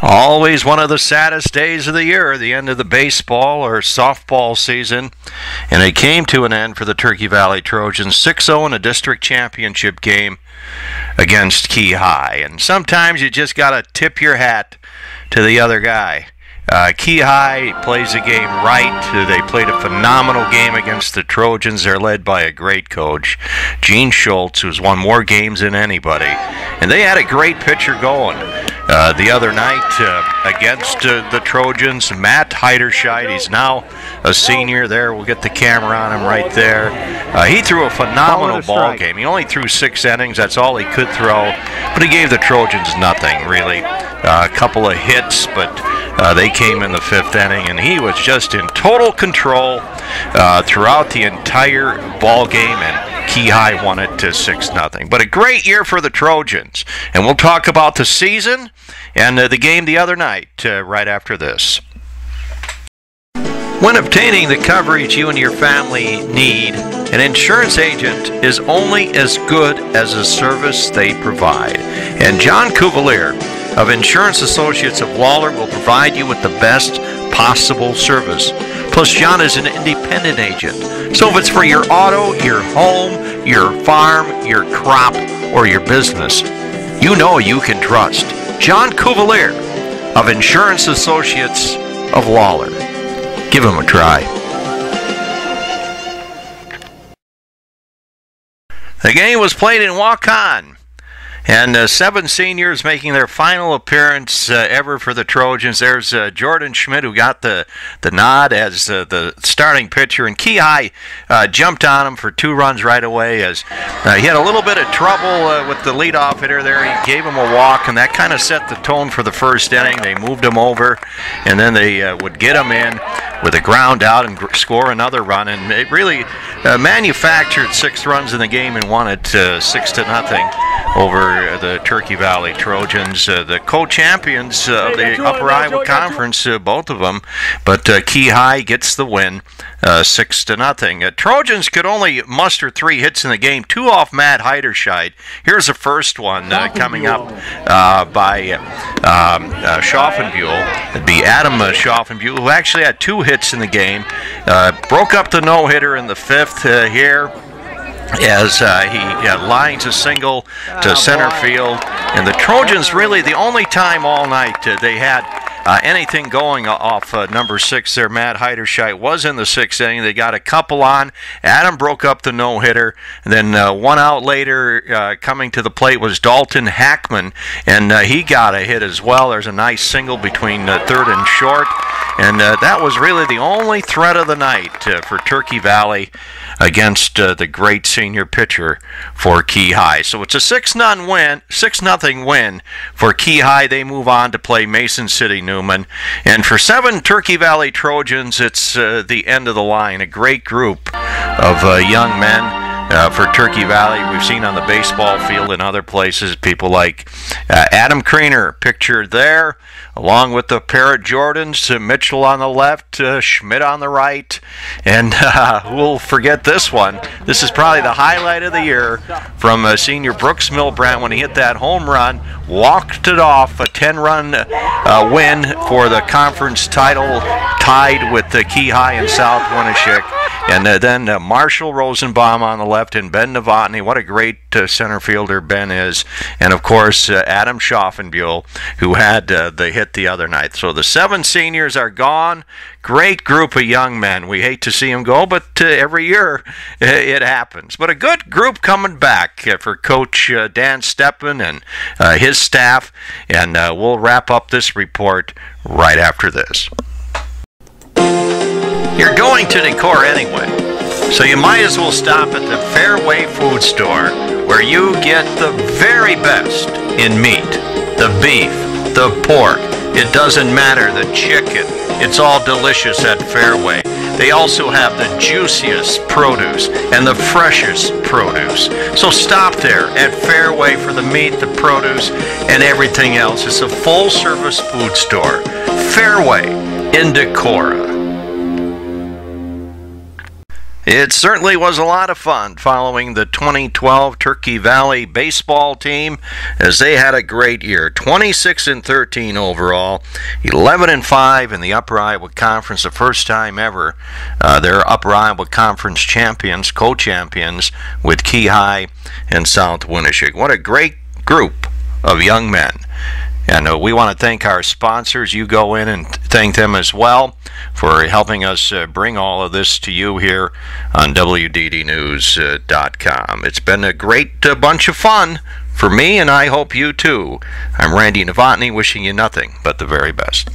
Always one of the saddest days of the year, the end of the baseball or softball season. And it came to an end for the Turkey Valley Trojans, 6-0 in a district championship game against Key High. And sometimes you just got to tip your hat to the other guy. Key High plays the game right. They played a phenomenal game against the Trojans. They're led by a great coach, Gene Schultz, who's won more games than anybody. And they had a great pitcher going the other night against the Trojans. Matt Heiderscheid, he's now a senior there. We'll get the camera on him right there. He threw a phenomenal ball game. He only threw 6 innings. That's all he could throw. But he gave the Trojans nothing, really. A couple of hits, but they came in the 5th inning, and he was just in total control throughout the entire ball game, and Key High won it to 6-0. But a great year for the Trojans, and we'll talk about the season and the game the other night right after this. When obtaining the coverage you and your family need, an insurance agent is only as good as the service they provide. And John Cuvalier of Insurance Associates of Lawler will provide you with the best possible service. Plus, John is an independent agent. So if it's for your auto, your home, your farm, your crop, or your business, you know you can trust John Cuvalier of Insurance Associates of Lawler. Give him a try. The game was played in Waukon, and 7 seniors making their final appearance ever for the Trojans. There's Jordan Schmidt, who got the nod as the starting pitcher, and Key High jumped on him for 2 runs right away as he had a little bit of trouble with the leadoff hitter there. He gave him a walk, and that kind of set the tone for the 1st inning. They moved him over, and then they would get him in with a ground out and score another run, and it really manufactured 6 runs in the game and won it 6-0 over the Turkey Valley Trojans, the co-champions of the Upper Iowa Conference, both of them. But Key High gets the win, 6-0. Trojans could only muster 3 hits in the game, 2 off Matt Heiderscheid. Here's the first one coming up by Schaffenbuhl. It'd be Adam Schaffenbuhl, who actually had 2 hits in the game. Broke up the no-hitter in the 5th here, as he lines a single to center field. And the Trojans, really the only time all night they had anything going off number 6 there, Matt Heiderscheid, was in the 6th inning. They got a couple on. Adam broke up the no-hitter. And then 1 out later, coming to the plate was Dalton Hackman, and he got a hit as well. There's a nice single between 3rd and short. And that was really the only threat of the night for Turkey Valley against the great senior pitcher for Key High. So it's a 6-0 win for Key High. They move on to play Mason City Newman. And for 7 Turkey Valley Trojans, it's the end of the line. A great group of young men. For Turkey Valley, we've seen on the baseball field and other places, people like Adam Kriener, pictured there, along with the pair of Jordans, Mitchell on the left, Schmidt on the right, and we'll forget this one. This is probably the highlight of the year from senior Brooks Milbrandt when he hit that home run, walked it off, a 10-run win for the conference title, tied with the Key High and South Winneshiek. And then Marshall Rosenbaum on the left and Ben Novotny. What a great center fielder Ben is. And, of course, Adam Schaffenbuhl, who had the hit the other night. So the 7 seniors are gone. Great group of young men. We hate to see them go, but every year it happens. But a good group coming back for Coach Dan Steppen and his staff. And we'll wrap up this report right after this. You're going to Decorah anyway, so you might as well stop at the Fairway Food Store, where you get the very best in meat, the beef, the pork. It doesn't matter, the chicken. It's all delicious at Fairway. They also have the juiciest produce and the freshest produce. So stop there at Fairway for the meat, the produce, and everything else. It's a full-service food store. Fairway in Decorah. It certainly was a lot of fun following the 2012 Turkey Valley baseball team as they had a great year. 26-13 overall, 11-5 in the Upper Iowa Conference, the first time ever. They're Upper Iowa Conference champions, co-champions with Key High and South Winneshiek. What a great group of young men. And we want to thank our sponsors. You go in and thank them as well for helping us bring all of this to you here on WDDnews.com. It's been a great bunch of fun for me, and I hope you too. I'm Randy Novotny, wishing you nothing but the very best.